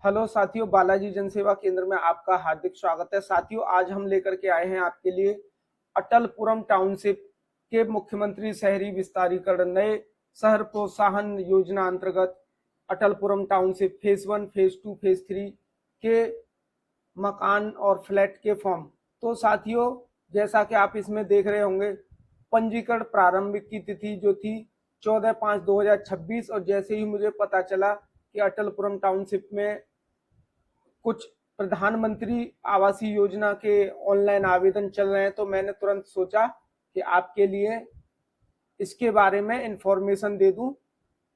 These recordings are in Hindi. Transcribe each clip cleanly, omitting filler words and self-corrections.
हेलो साथियों, बालाजी जनसेवा केंद्र में आपका हार्दिक स्वागत है। साथियों, आज हम लेकर के आए हैं आपके लिए अटलपुरम टाउनशिप के मुख्यमंत्री शहरी विस्तारीकरण नए शहर प्रोत्साहन योजना अंतर्गत Atalpuram township phase 1, phase 2, phase 3 के मकान और फ्लैट के फॉर्म। तो साथियों, जैसा कि आप इसमें देख रहे होंगे, पंजीकरण प्रारंभिक की तिथि जो थी 14/5/2026, और जैसे ही मुझे पता चला कि अटलपुरम टाउनशिप में कुछ प्रधानमंत्री आवासीय योजना के ऑनलाइन आवेदन चल रहे हैं, तो मैंने तुरंत सोचा कि आपके लिए इसके बारे में इंफॉर्मेशन दे दूं।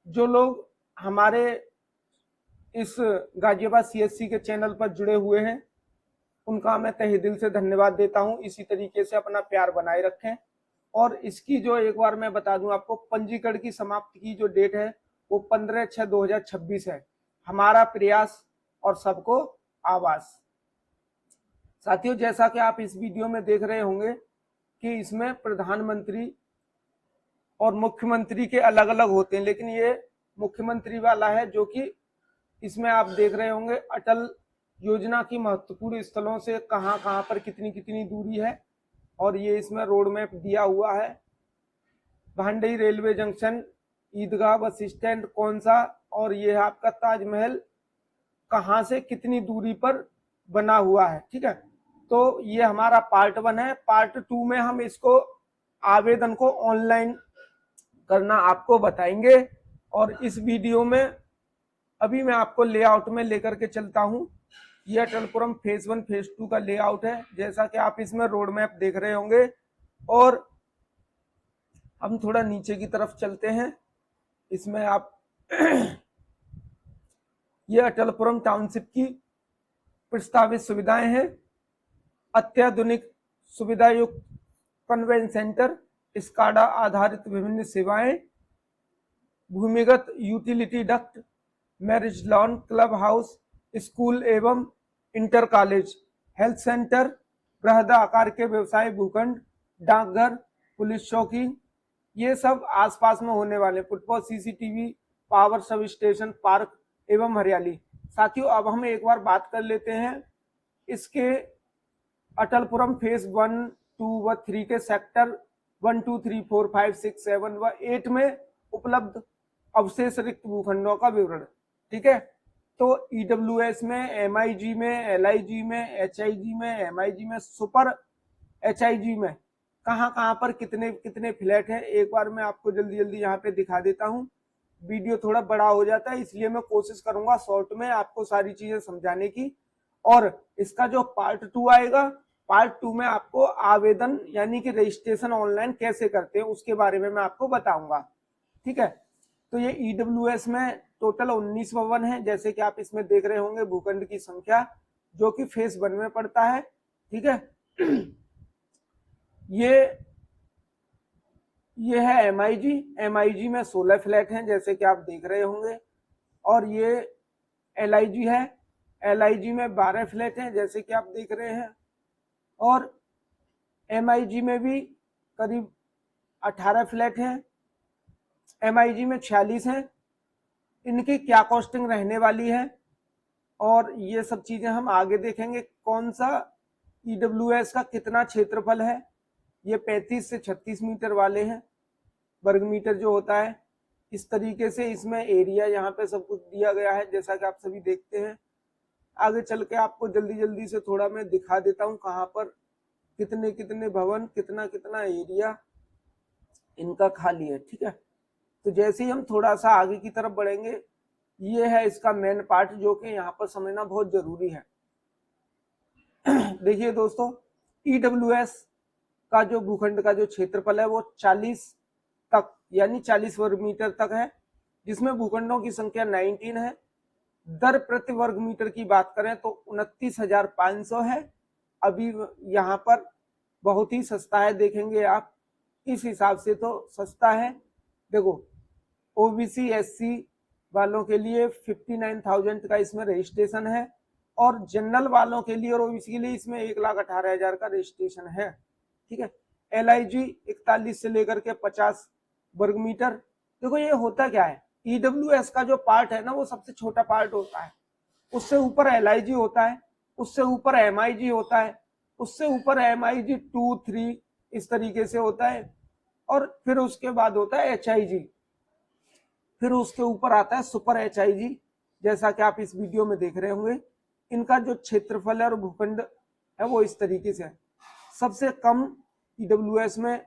जो लोग हमारे इस गाजियाबाद सीएससी के चैनल पर जुड़े हुए हैं, उनका मैं तहे दिल से धन्यवाद देता हूं। इसी तरीके से अपना प्यार बनाए रखें। और इसकी जो एक बार मैं बता दूं आपको, पंजीकरण की समाप्ति की जो डेट है वो 15/6/2026 है। हमारा प्रयास और सबको आवास। साथियों, जैसा कि आप इस वीडियो में देख रहे होंगे कि इसमें प्रधानमंत्री और मुख्यमंत्री के अलग अलग होते हैं, लेकिन ये मुख्यमंत्री वाला है, जो कि इसमें आप देख रहे होंगे अटल योजना की महत्वपूर्ण स्थलों से कहां कहां पर कितनी कितनी दूरी है। और ये इसमें रोड मैप दिया हुआ है। भांडई रेलवे जंक्शन, ईदगाह बस स्टैंड कौन सा, और ये है आपका ताजमहल कहां से कितनी दूरी पर बना हुआ है। ठीक है, तो ये हमारा पार्ट 1 है। पार्ट 2 में हम इसको आवेदन को ऑनलाइन करना आपको बताएंगे। और इस वीडियो में अभी मैं आपको लेआउट में लेकर के चलता हूं। यह अटलपुरम फेज 1 फेज 2 का लेआउट है, जैसा कि आप इसमें रोड मैप देख रहे होंगे। और हम थोड़ा नीचे की तरफ चलते हैं। इसमें आप यह अटलपुरम टाउनशिप की प्रस्तावित सुविधाएं हैं। अत्याधुनिक सुविधा युक्त कन्वेंशन सेंटर, स्काडा आधारित विभिन्न सेवाएं, भूमिगत utility duct, marriage lawn, club house, school एवं इंटर कॉलेज, हेल्थ सेंटर, बृहद आकार के व्यवसाय भूखंड, डाकघर, पुलिस चौकी, ये सब आसपास में होने वाले, footpath, CCTV, power sub station, park एवं हरियाली। साथियों, अब हम एक बार बात कर लेते हैं इसके अटलपुरम फेज 1, 2 व 3 के सेक्टर 1, 2, 3, 4, 5, 6, 7 व 8 में उपलब्ध अवशेष रिक्त भूखंडों का विवरण। ठीक है, तो ईडब्ल्यूएस में, एमआईजी में, एलआईजी में, एचआईजी में, एमआईजी में, सुपर एचआईजी में कहां कहां पर कितने कितने फ्लैट हैं, एक बार मैं आपको जल्दी जल्दी यहाँ पे दिखा देता हूँ। वीडियो थोड़ा बड़ा हो जाता है, इसलिए मैं कोशिश करूंगा शॉर्ट में आपको सारी चीजें समझाने की। और इसका जो पार्ट 2 आएगा, पार्ट 2 में आपको आवेदन यानी कि रजिस्ट्रेशन ऑनलाइन कैसे करते हैं उसके बारे में मैं आपको बताऊंगा। ठीक है, तो ये ईडब्ल्यूएस में टोटल 19 भवन है, जैसे कि आप इसमें देख रहे होंगे भूखंड की संख्या, जो कि फेज 1 में पड़ता है। ठीक है, ये है एमआईजी। एमआईजी में 16 फ्लैट हैं, जैसे कि आप देख रहे होंगे। और ये एलआईजी है। एलआईजी में 12 फ्लैट हैं, जैसे कि आप देख रहे हैं। और एमआईजी में भी करीब 18 फ्लैट हैं। एमआईजी में 46 हैं। इनकी क्या कॉस्टिंग रहने वाली है और ये सब चीजें हम आगे देखेंगे। कौन सा ईडब्ल्यूएस का कितना क्षेत्रफल है, ये 35 से 36 मीटर वाले हैं, वर्ग मीटर जो होता है। इस तरीके से इसमें एरिया यहाँ पे सब कुछ दिया गया है, जैसा कि आप सभी देखते हैं। आगे चल के आपको जल्दी जल्दी से थोड़ा मैं दिखा देता हूँ कहाँ पर कितने कितने भवन, कितना कितना एरिया इनका खाली है। ठीक है, तो जैसे ही हम थोड़ा सा आगे की तरफ बढ़ेंगे, ये है इसका मेन पार्ट, जो कि यहाँ पर समझना बहुत जरूरी है। देखिए दोस्तों, ईडब्ल्यूएस का जो भूखंड का जो क्षेत्रफल है वो 40 तक यानी 40 वर्ग मीटर तक है, जिसमें भूखंडों की संख्या 19 है। दर प्रति वर्ग मीटर की बात करें तो 29,500 है। अभी यहाँ पर बहुत ही सस्ता है, देखेंगे आप इस हिसाब से तो सस्ता है। देखो, ओबीसी एससी वालों के लिए 59,000 का इसमें रजिस्ट्रेशन है, और जनरल वालों के लिए और ओबीसी के लिए इसमें 1,18,000 का रजिस्ट्रेशन है। ठीक है, एलआईजी 41 से लेकर के 50 वर्ग मीटर। देखो, ये होता क्या है, ईडब्ल्यूएस का जो पार्ट है ना, वो सबसे छोटा पार्ट होता है। उससे ऊपर LIG होता है, उससे ऊपर MIG होता है, उससे ऊपर MIG 2, 3 इस तरीके से होता है, और फिर उसके बाद होता है HIG, फिर उसके ऊपर आता है सुपर HIG। जैसा कि आप इस वीडियो में देख रहे होंगे, इनका जो क्षेत्रफल है और भूखंड है वो इस तरीके से है। सबसे कम EWS में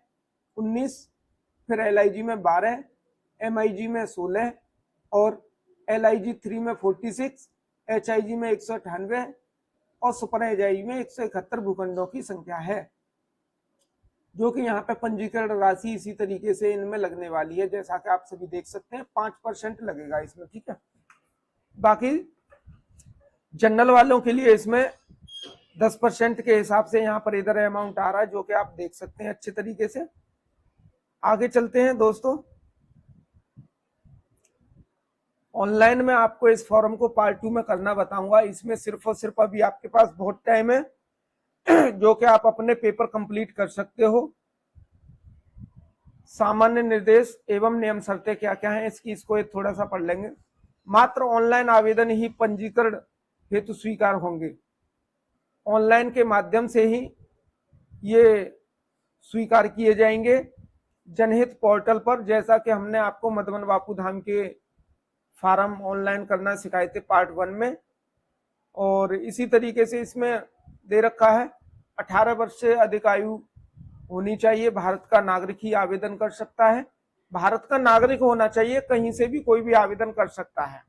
19, फिर LIG में 12, MIG में 16 और LIG 3 में 46, HIG में 198 और सुपर HIG में 171 भूखंडों की संख्या है, जो कि यहाँ पे पंजीकरण राशि इसी तरीके से इनमें लगने वाली है। जैसा कि आप सभी देख सकते हैं 5% लगेगा इसमें, ठीक है। बाकी जनरल वालों के लिए इसमें 10% के हिसाब से यहाँ पर इधर अमाउंट आ रहा है, जो कि आप देख सकते हैं अच्छे तरीके से। आगे चलते हैं दोस्तों। ऑनलाइन में आपको इस फॉर्म को पार्ट 2 में करना बताऊंगा। इसमें सिर्फ और सिर्फ अभी आपके पास बहुत टाइम है जो कि आप अपने पेपर कंप्लीट कर सकते हो। सामान्य निर्देश एवं नियम शर्तें क्या क्या है इसको एक थोड़ा सा पढ़ लेंगे। मात्र ऑनलाइन आवेदन ही पंजीकरण हेतु स्वीकार होंगे। ऑनलाइन के माध्यम से ही ये स्वीकार किए जाएंगे जनहित पोर्टल पर, जैसा कि हमने आपको मधुबन बापू धाम के फार्म ऑनलाइन करना सिखाए थे पार्ट 1 में। और इसी तरीके से इसमें दे रखा है 18 वर्ष से अधिक आयु होनी चाहिए, भारत का नागरिक ही आवेदन कर सकता है। भारत का नागरिक होना चाहिए, कहीं से भी कोई भी आवेदन कर सकता है,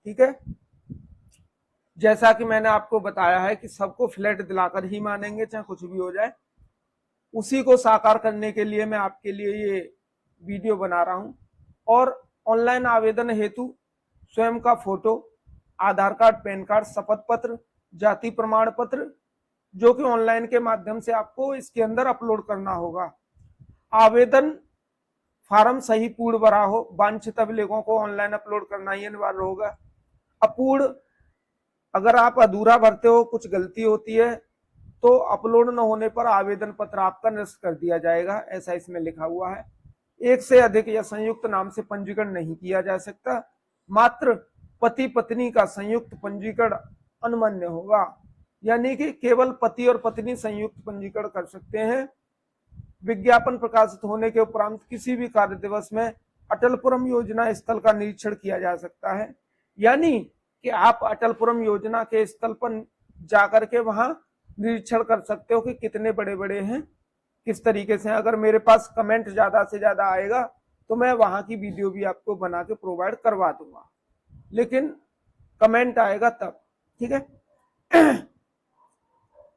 ठीक है। जैसा कि मैंने आपको बताया है कि सबको फ्लैट दिलाकर ही मानेंगे, चाहे कुछ भी हो जाए। उसी को साकार करने के लिए मैं आपके लिए ये वीडियो बना रहा हूं। और ऑनलाइन आवेदन हेतु स्वयं का फोटो, आधार कार्ड, पैन कार्ड, शपथ पत्र, जाति प्रमाण पत्र, जो कि ऑनलाइन के माध्यम से आपको इसके अंदर अपलोड करना होगा। आवेदन फार्म सही पूर्ण भरा हो, वांछित अभिलेखों को ऑनलाइन अपलोड करना ही अनिवार्य होगा। अपूर्ण, अगर आप अधूरा भरते हो, कुछ गलती होती है, तो अपलोड न होने पर आवेदन पत्र आपका निरस्त कर दिया जाएगा, ऐसा इसमें लिखा हुआ है। एक से अधिक या संयुक्त नाम से पंजीकरण नहीं किया जा सकता। मात्र पति पत्नी का संयुक्त पंजीकरण अनमान्य होगा, यानी कि केवल पति और पत्नी संयुक्त पंजीकरण कर सकते हैं। विज्ञापन प्रकाशित होने के उपरांत किसी भी कार्य दिवस में अटलपुरम योजना स्थल का निरीक्षण किया जा सकता है, यानी कि आप अटलपुरम योजना के स्थल पर जाकर के वहां निरीक्षण कर सकते हो कि कितने बड़े बड़े हैं, किस तरीके से। अगर मेरे पास कमेंट ज्यादा से ज्यादा आएगा तो मैं वहां की वीडियो भी आपको बना के प्रोवाइड करवा दूंगा, लेकिन कमेंट आएगा तब, ठीक है।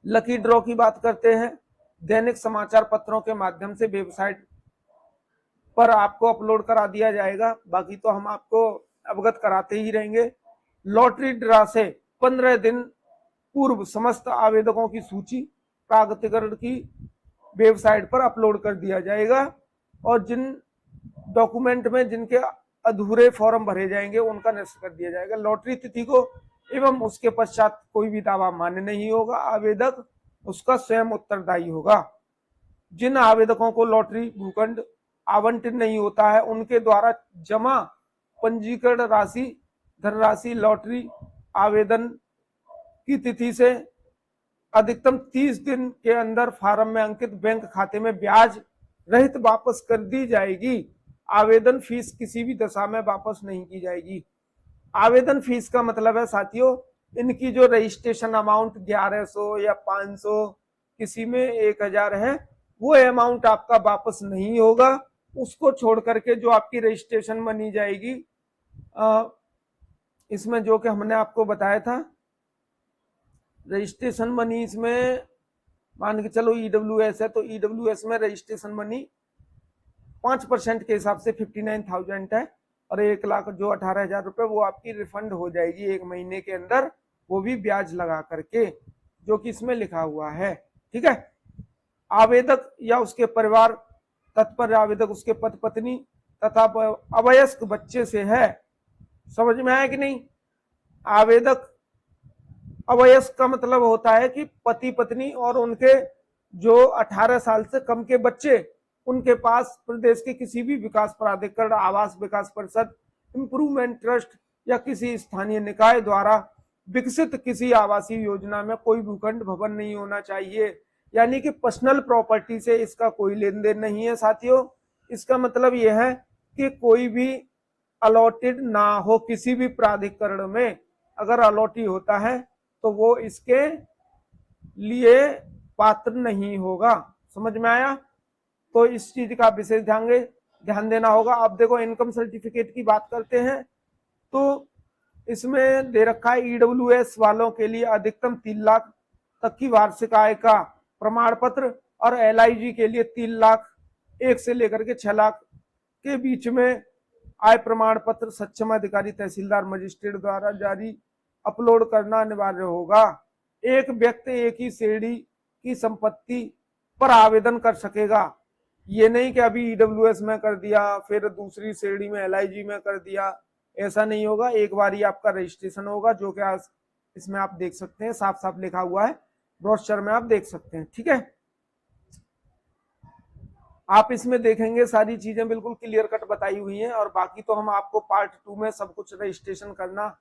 लकी ड्रॉ की बात करते हैं। दैनिक समाचार पत्रों के माध्यम से वेबसाइट पर आपको अपलोड करा दिया जाएगा, बाकी तो हम आपको अवगत कराते ही रहेंगे। लॉटरी ड्रा से 15 दिन पूर्व समस्त आवेदकों की सूची प्राधिकरण की वेबसाइट पर अपलोड कर दिया जाएगा, और जिन डॉक्यूमेंट में जिनके अधूरे फॉर्म भरे जाएंगे उनका निरस्त कर दिया जाएगा। लॉटरी तिथि को एवं उसके पश्चात कोई भी दावा मान्य नहीं होगा, आवेदक उसका स्वयं उत्तरदायी होगा। जिन आवेदकों को लॉटरी भूखंड आवंटित नहीं होता है, उनके द्वारा जमा पंजीकरण राशि धनराशि लॉटरी आवेदन की तिथि से अधिकतम 30 दिन के अंदर फार्म में अंकित बैंक खाते में ब्याज रहित वापस कर दी जाएगी। आवेदन फीस किसी भी दशा में वापस नहीं की जाएगी। आवेदन फीस का मतलब है साथियों, इनकी जो रजिस्ट्रेशन अमाउंट 1100 या 500, किसी में 1000 है, वो अमाउंट आपका वापस नहीं होगा। उसको छोड़ करके जो आपकी रजिस्ट्रेशन मनी जाएगी, इसमें जो कि हमने आपको बताया था रजिस्ट्रेशन मनी, इसमें मान के चलो EWS है तो EWS में रजिस्ट्रेशन मनी 5% के हिसाब से 59,000 है, और 1 लाख जो 18,000 रुपए वो आपकी रिफंड हो जाएगी 1 महीने के अंदर, वो भी ब्याज लगा करके, जो कि इसमें लिखा हुआ है, ठीक है। आवेदक या उसके परिवार, तत्पर आवेदक उसके पति पत्नी तथा अवयस्क बच्चे से है। समझ में आया कि नहीं? आवेदक अवयस्क का मतलब होता है कि पति पत्नी और उनके जो 18 साल से कम के बच्चे, उनके पास प्रदेश के किसी भी विकास प्राधिकरण, आवास विकास परिषद, इंप्रूवमेंट ट्रस्ट या किसी स्थानीय निकाय द्वारा विकसित किसी आवासीय योजना में कोई भूखंड भवन नहीं होना चाहिए, यानी कि पर्सनल प्रॉपर्टी से इसका कोई लेन देन नहीं है साथियों। इसका मतलब यह है कि कोई भी अलॉटेड ना हो, किसी भी प्राधिकरण में अगर अलॉटी होता है तो वो इसके लिए पात्र नहीं होगा। समझ में आया? तो इस चीज का विशेष ध्यान देना होगा। अब देखो इनकम सर्टिफिकेट की बात करते हैं तो इसमें दे रखा है ईडब्ल्यूएस वालों के लिए अधिकतम 3 लाख तक की वार्षिक आय का प्रमाण पत्र, और एलआईजी के लिए 3 लाख 1 से लेकर के 6 लाख के बीच में आय प्रमाण पत्र सक्षम अधिकारी तहसीलदार मजिस्ट्रेट द्वारा जारी अपलोड करना अनिवार्य होगा। एक व्यक्ति एक ही श्रेणी की संपत्ति पर आवेदन कर सकेगा। ये नहीं कि अभी ईडब्ल्यूएस में कर दिया फिर दूसरी श्रेणी में एलआईजी में कर दिया, ऐसा नहीं होगा। एक बार ही आपका रजिस्ट्रेशन होगा, जो कि इसमें आप देख सकते हैं, साफ साफ लिखा हुआ है, ब्रोशर में आप देख सकते हैं। ठीक है, आप इसमें देखेंगे सारी चीजें बिल्कुल क्लियर कट बताई हुई हैं, और बाकी तो हम आपको पार्ट 2 में सब कुछ रजिस्ट्रेशन करना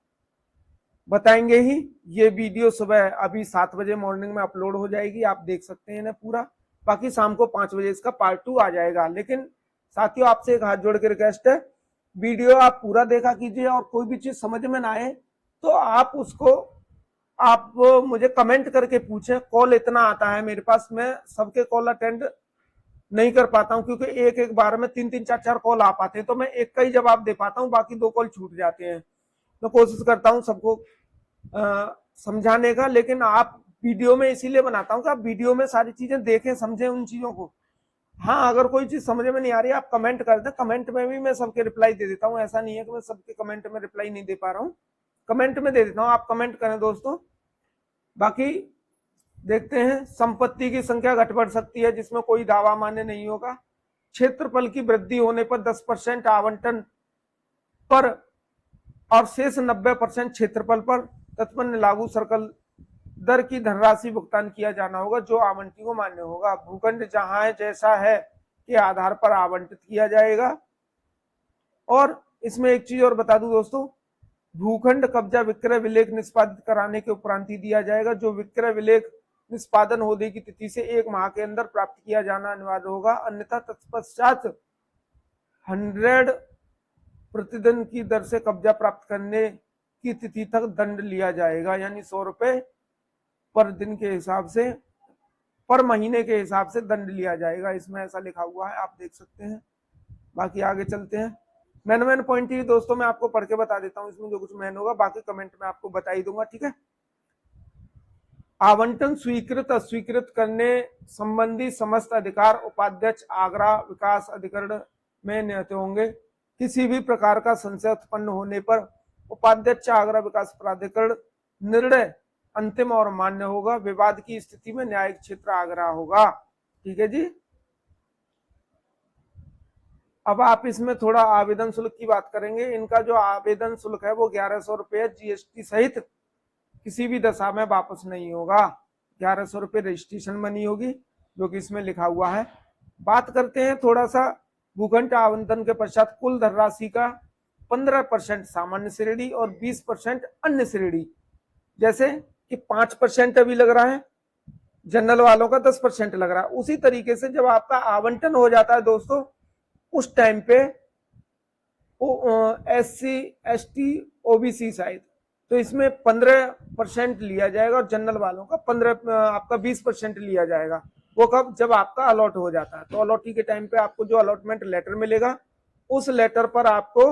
बताएंगे ही। ये वीडियो सुबह अभी 7 बजे मॉर्निंग में अपलोड हो जाएगी, आप देख सकते हैं ना पूरा। बाकी शाम को 5 बजे इसका पार्ट 2 आ जाएगा। लेकिन साथियों आपसे एक हाथ जोड़ के रिक्वेस्ट है, वीडियो आप पूरा देखा कीजिए, और कोई भी चीज समझ में ना आए तो आप मुझे कमेंट करके पूछें। कॉल इतना आता है मेरे पास, मैं सबके कॉल अटेंड नहीं कर पाता हूं, क्योंकि एक एक बार में 3-3 4-4 कॉल आ पाते हैं, तो मैं एक का ही जवाब दे पाता हूं, बाकी 2 कॉल छूट जाते हैं। मैं कोशिश करता हूं सबको समझाने का, लेकिन आप वीडियो में इसीलिए बनाता हूं कि आप वीडियो में सारी चीजें देखें, समझें उन चीजों को। हाँ, अगर कोई चीज समझ में नहीं आ रही आप कमेंट कर दें, कमेंट में भी मैं सबके रिप्लाई दे देता हूं। ऐसा नहीं है कि मैं सबके कमेंट में रिप्लाई नहीं दे पा रहा हूँ, कमेंट में दे देता हूँ, आप कमेंट करें दोस्तों। बाकी देखते हैं, संपत्ति की संख्या घट बढ़ सकती है जिसमें कोई दावा मान्य नहीं होगा। क्षेत्रफल की वृद्धि होने पर 10% आवंटन पर और शेष 90% क्षेत्रफल पर तत्पन्न लागू सर्कल दर की धनराशि भुगतान किया जाना होगा, जो आवंटी को मान्य होगा। भूखंड जहां है जैसा है के आधार पर आवंटित किया जाएगा। और इसमें एक चीज और बता दूं दोस्तों, भूखंड कब्जा विक्रय विलेख निष्पादित कराने के उपरांत ही दिया जाएगा, जो विक्रय विलेख निष्पादन होने की तिथि से 1 माह के अंदर प्राप्त किया जाना अनिवार्य होगा, अन्यथा तत्पश्चात 100 प्रतिदिन की दर से कब्जा प्राप्त करने की तिथि तक दंड लिया जाएगा, यानी 100 रुपए पर दिन के हिसाब से, पर महीने के हिसाब से दंड लिया जाएगा। इसमें ऐसा लिखा हुआ है, आप देख सकते हैं। बाकी आगे चलते हैं। मैन पॉइंट ही दोस्तों मैं आपको पढ़ के बता देता हूं, इसमें जो कुछ मैन होगा बाकी कमेंट में आपको बता ही दूंगा। ठीक है, आवंटन स्वीकृत अस्वीकृत करने संबंधी समस्त अधिकार उपाध्यक्ष आगरा विकास अधिकरण में निहित होंगे। किसी भी प्रकार का संशय उत्पन्न होने पर उपाध्यक्ष आगरा विकास प्राधिकरण निर्णय अंतिम और मान्य होगा। विवाद की स्थिति में न्यायिक क्षेत्र आगरा होगा। ठीक है जी। अब आप इसमें थोड़ा आवेदन शुल्क की बात करेंगे। इनका जो आवेदन शुल्क है वो 1100 रुपये जीएसटी सहित किसी भी दशा में वापस नहीं होगा। 1100 रुपये रजिस्ट्रेशन मनी होगी, जो कि इसमें लिखा हुआ है। बात करते हैं थोड़ा सा भूखंड आवंटन के पश्चात कुल धनराशि का 15% सामान्य श्रेणी और 20% अन्य श्रेणी। जैसे कि 5% अभी लग रहा है, जनरल वालों का 10% लग रहा है, उसी तरीके से जब आपका आवंटन हो जाता है दोस्तों, उस टाइम पे SC ST OBC शायद, तो इसमें 15% लिया जाएगा, और जनरल वालों का 20% लिया जाएगा। वो कब? जब आपका अलॉट हो जाता है। तो अलॉटी के टाइम पे आपको जो अलॉटमेंट लेटर मिलेगा, उस लेटर पर आपको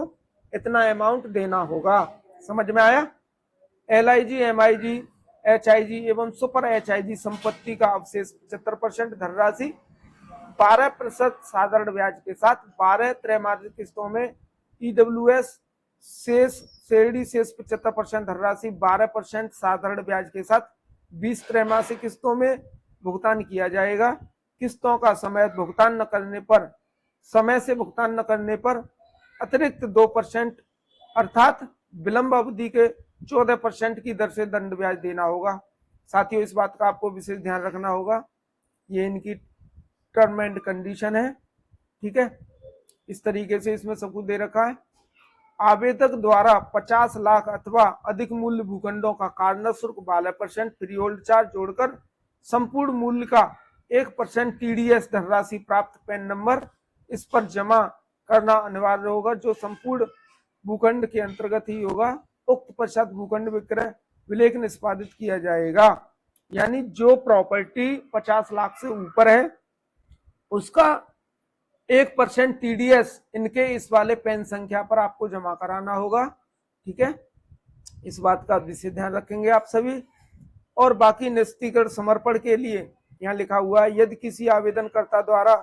इतना अमाउंट देना होगा। समझ में आया? LIG MIG HIG एवं सुपर HIG संपत्ति का अवशेष 75% धनराशि 12% साधारण ब्याज के साथ 12 त्रैमासिक किस्तों में EWS शेष श्रेणी शेष 75% धनराशि 12% साधारण ब्याज के साथ 20 त्रैमासिक किस्तों में भुगतान किया जाएगा। किस्तों का समय से भुगतान न करने पर अतिरिक्त 2% अर्थात विलंब अवधि के 14% की दर से दंड ब्याज देना होगा। साथियों इस बात का आपको विशेष ध्यान रखना होगा, ये इनकी टर्म एंड कंडीशन है। ठीक है, इस तरीके से इसमें सब कुछ दे रखा है। आवेदक द्वारा 50 लाख अथवा अधिक मूल्य भूखंडों का कारणा शुल्क 12% फ्री होल्ड चार्ज जोड़कर संपूर्ण मूल्य का 1% TDS धनराशि प्राप्त पैन नंबर इस पर जमा करना अनिवार्य होगा, जो संपूर्ण भूखंड के अंतर्गत ही होगा। उक्त पश्चात भूखंड विक्रय विलेख निष्पादित किया जाएगा। यानी जो प्रॉपर्टी 50 लाख से ऊपर है उसका 1% TDS इनके इस वाले पैन संख्या पर आपको जमा कराना होगा। ठीक है, इस बात का विशेष ध्यान रखेंगे आप सभी। और बाकी निश्चितीकरण समर्पण के लिए यहाँ लिखा हुआ है, यदि किसी आवेदनकर्ता द्वारा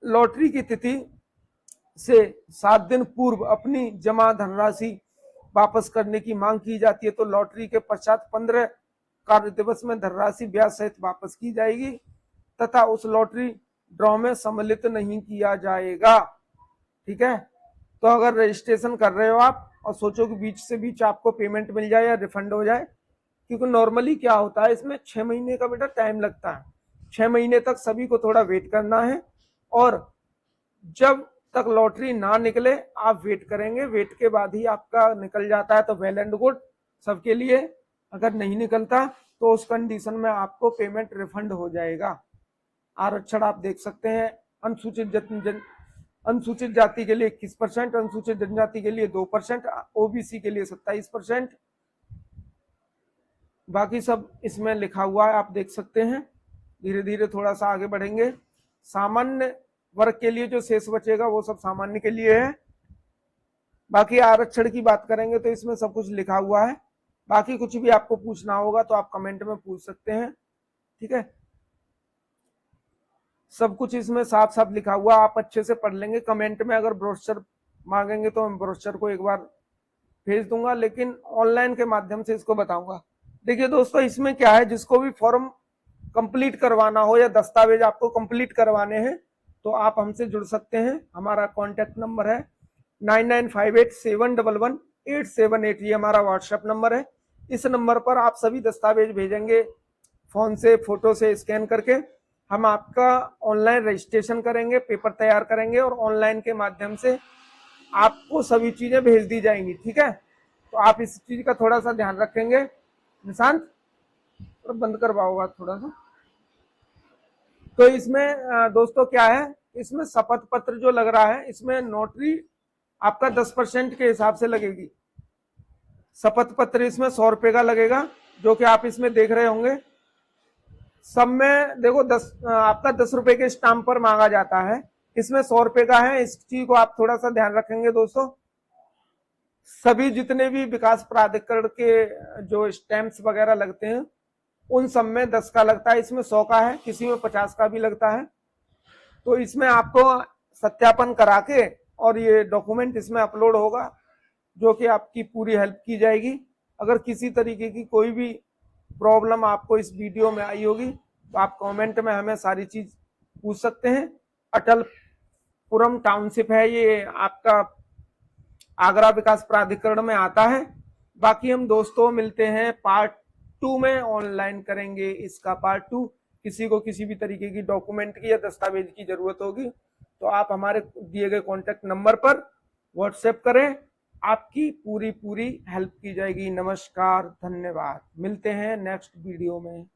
लॉटरी की तिथि से 7 दिन पूर्व अपनी जमा धनराशि वापस करने की मांग की जाती है तो लॉटरी के पश्चात 15 कार्य दिवस में धनराशि ब्याज सहित वापस की जाएगी तथा उस लॉटरी ड्रॉ में सम्मिलित नहीं किया जाएगा। ठीक है, तो अगर रजिस्ट्रेशन कर रहे हो आप और सोचो कि बीच से बीच आपको पेमेंट मिल जाए या रिफंड हो जाए, क्योंकि नॉर्मली क्या होता है इसमें 6 महीने का बेटा टाइम लगता है। 6 महीने तक सभी को थोड़ा वेट करना है और जब तक लॉटरी ना निकले आप वेट करेंगे, वेट के बाद ही आपका निकल जाता है तो वेल एंड गुड सबके लिए। अगर नहीं निकलता तो उस कंडीशन में आपको पेमेंट रिफंड हो जाएगा। आरक्षण आप देख सकते हैं, अनुसूचित जाति के लिए 21%, अनुसूचित जनजाति के लिए 2%, ओबीसी के लिए 27%। बाकी सब इसमें लिखा हुआ है, आप देख सकते हैं। धीरे धीरे थोड़ा सा आगे बढ़ेंगे। सामान्य वर्ग के लिए जो शेष बचेगा वो सब सामान्य के लिए है। बाकी आरक्षण की बात करेंगे तो इसमें सब कुछ लिखा हुआ है। बाकी कुछ भी आपको पूछना होगा तो आप कमेंट में पूछ सकते हैं। ठीक है, सब कुछ इसमें साफ साफ लिखा हुआ, आप अच्छे से पढ़ लेंगे। कमेंट में अगर ब्रोशर मांगेंगे तो मैं ब्रोशर को एक बार भेज दूंगा, लेकिन ऑनलाइन के माध्यम से इसको बताऊंगा। देखिए दोस्तों, इसमें क्या है, जिसको भी फॉर्म कंप्लीट करवाना हो या दस्तावेज आपको कंप्लीट करवाने हैं तो आप हमसे जुड़ सकते हैं। हमारा कॉन्टेक्ट नंबर है 9958711878। ये हमारा व्हाट्सएप नंबर है। इस नंबर पर आप सभी दस्तावेज भेजेंगे फोन से, फोटो से स्कैन करके। हम आपका ऑनलाइन रजिस्ट्रेशन करेंगे, पेपर तैयार करेंगे और ऑनलाइन के माध्यम से आपको सभी चीजें भेज दी जाएंगी। ठीक है, तो आप इस चीज का थोड़ा सा ध्यान रखेंगे। निशांत और बंद करवाओगा थोड़ा सा। तो इसमें दोस्तों क्या है, इसमें शपथ पत्र जो लग रहा है इसमें नोटरी आपका 10% के हिसाब से लगेगी। शपथ पत्र इसमें 100 रुपए का लगेगा, जो कि आप इसमें देख रहे होंगे। सब में देखो आपका 10 रुपए के स्टाम्प पर मांगा जाता है, इसमें 100 रुपए का है। इस चीज को आप थोड़ा सा ध्यान रखेंगे दोस्तों। सभी जितने भी विकास प्राधिकरण के जो स्टैंप्स वगैरह लगते हैं उन सब में 10 का लगता है, इसमें 100 का है, किसी में 50 का भी लगता है। तो इसमें आपको सत्यापन करा के और ये डॉक्यूमेंट इसमें अपलोड होगा, जो कि आपकी पूरी हेल्प की जाएगी। अगर किसी तरीके की कोई भी प्रॉब्लम आपको इस वीडियो में आई होगी तो आप कमेंट में हमें सारी चीज पूछ सकते हैं। अटलपुरम टाउनशिप है, ये आपका आगरा विकास प्राधिकरण में आता है। बाकी हम दोस्तों मिलते हैं पार्ट 2 में, ऑनलाइन करेंगे इसका पार्ट 2। किसी को किसी भी तरीके की डॉक्यूमेंट की या दस्तावेज की जरूरत होगी तो आप हमारे दिए गए कॉन्टेक्ट नंबर पर व्हाट्सएप करें, आपकी पूरी हेल्प की जाएगी। नमस्कार, धन्यवाद, मिलते हैं नेक्स्ट वीडियो में।